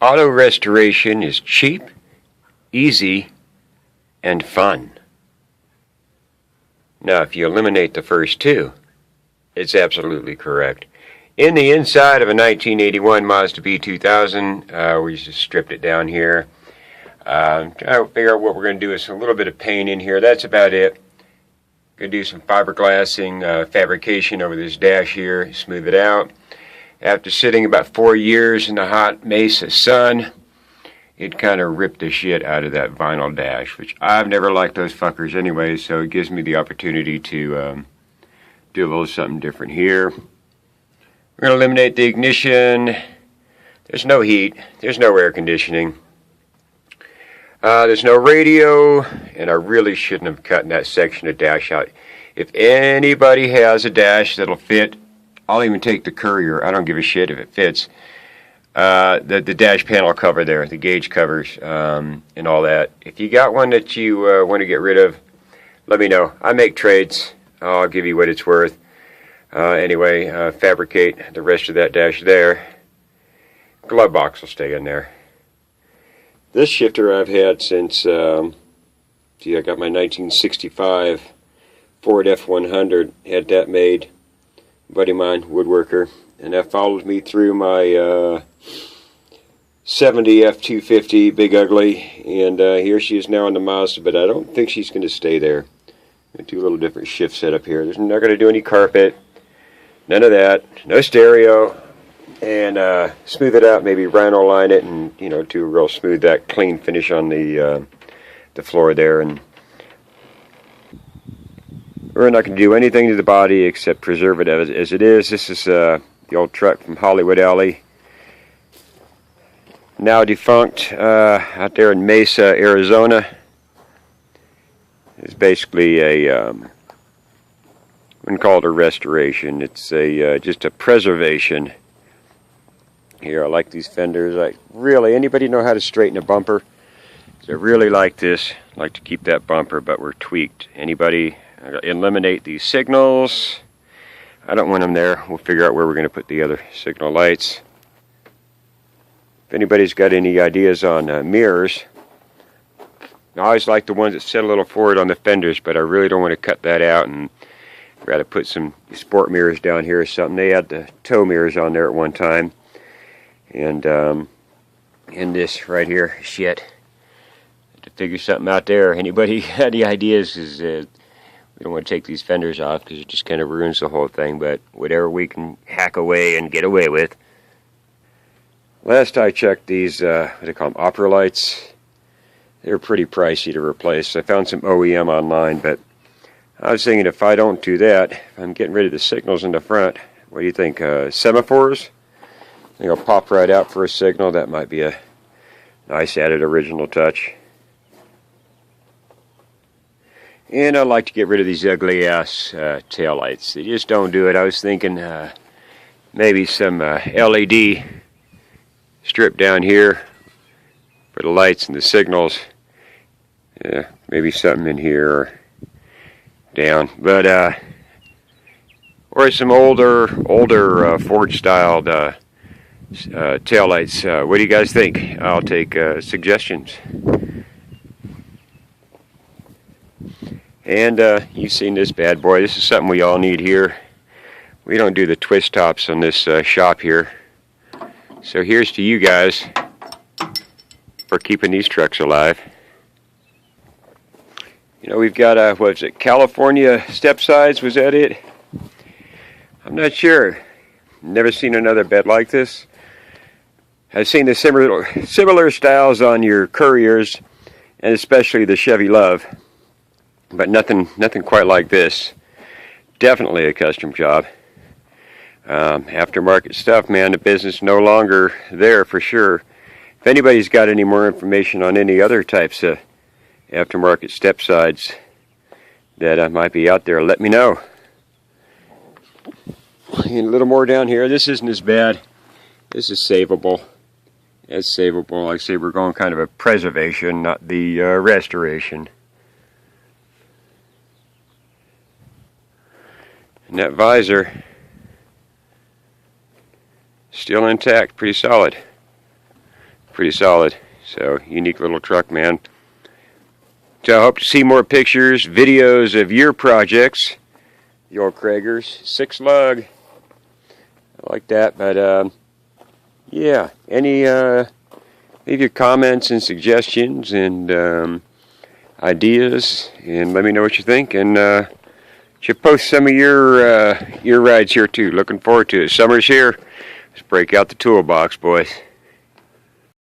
Auto restoration is cheap, easy, and fun. Now, if you eliminate the first two, it's absolutely correct. In the inside of a 1981 Mazda B2000, we just stripped it down here. Trying to figure out what we're going to do is a little bit of paint in here. That's about it. Going to do some fiberglassing fabrication over this dash here, smooth it out. After sitting about 4 years in the hot Mesa sun, it kind of ripped the shit out of that vinyl dash, which I've never liked those fuckers anyway, so it gives me the opportunity to do a little something different here. We're going to eliminate the ignition. There's no heat. There's no air conditioning. There's no radio, and I really shouldn't have cut that section of dash out. If anybody has a dash that'll fit, I'll even take the Courier. I don't give a shit if it fits. The dash panel cover there, the gauge covers, and all that. If you got one that you want to get rid of, let me know. I make trades. I'll give you what it's worth. Anyway, fabricate the rest of that dash there. Glove box will stay in there. This shifter I've had since, I got my 1965 Ford F100, had that made. Buddy of mine, woodworker, and that followed me through my 70 F250 Big Ugly, and here she is now in the Mazda, but I don't think she's going to stay there. I'm going to do a little different shift setup here. There's not going to do any carpet, none of that, no stereo, and smooth it out, maybe rhino line it, and do a real smooth, that clean finish on the floor there. And we're not going to do anything to the body except preserve it as it is. This is the old truck from Hollywood Alley, now defunct, out there in Mesa, Arizona. It's basically a, wouldn't call it a restoration. It's just a preservation. Here, I like these fenders. Anybody know how to straighten a bumper? So I really like this. I like to keep that bumper, but we're tweaked. Anybody? Eliminate these signals. I don't want them there. We'll figure out where we're going to put the other signal lights. If anybody's got any ideas on mirrors, I always like the ones that sit a little forward on the fenders, but I really don't want to cut that out, and I'd rather put some sport mirrors down here or something. They had the tow mirrors on there at one time, and this right here, shit. To figure something out there. Anybody got any ideas? We don't want to take these fenders off because it just kind of ruins the whole thing, but whatever we can hack away and get away with. Last I checked, these, what do they call them, opera lights, they're pretty pricey to replace. I found some OEM online, but I was thinking if I don't do that, if I'm getting rid of the signals in the front, what do you think, semaphores? I think I'll pop right out for a signal. That might be a nice added original touch. And I like to get rid of these ugly-ass taillights. They just don't do it. I was thinking maybe some LED strip down here for the lights and the signals. Yeah, maybe something in here or down. But, or some older Ford-styled taillights. What do you guys think? I'll take suggestions. And you've seen this bad boy. This is something we all need here. We don't do the twist tops on this shop here. So here's to you guys for keeping these trucks alive. We've got, what is it, California step sides, was that it? I'm not sure. Never seen another bed like this. I've seen the similar styles on your Couriers, and especially the Chevy Love. But nothing quite like this. Definitely a custom job. Aftermarket stuff, man. The business no longer there for sure. If anybody's got any more information on any other types of aftermarket step sides that might be out there, let me know. And a little more down here. This isn't as bad. This is savable. It's savable. Like I say, we're going kind of a preservation, not the restoration. And that visor, still intact, pretty solid. pretty solid. So, unique little truck, man. So I hope to see more pictures, videos of your projects. The old Kragers, 6 lug. I like that, but yeah, leave your comments and suggestions and ideas, and let me know what you think, and should post some of your rides here too. Looking forward to it. Summer's here. Let's break out the toolbox, boys.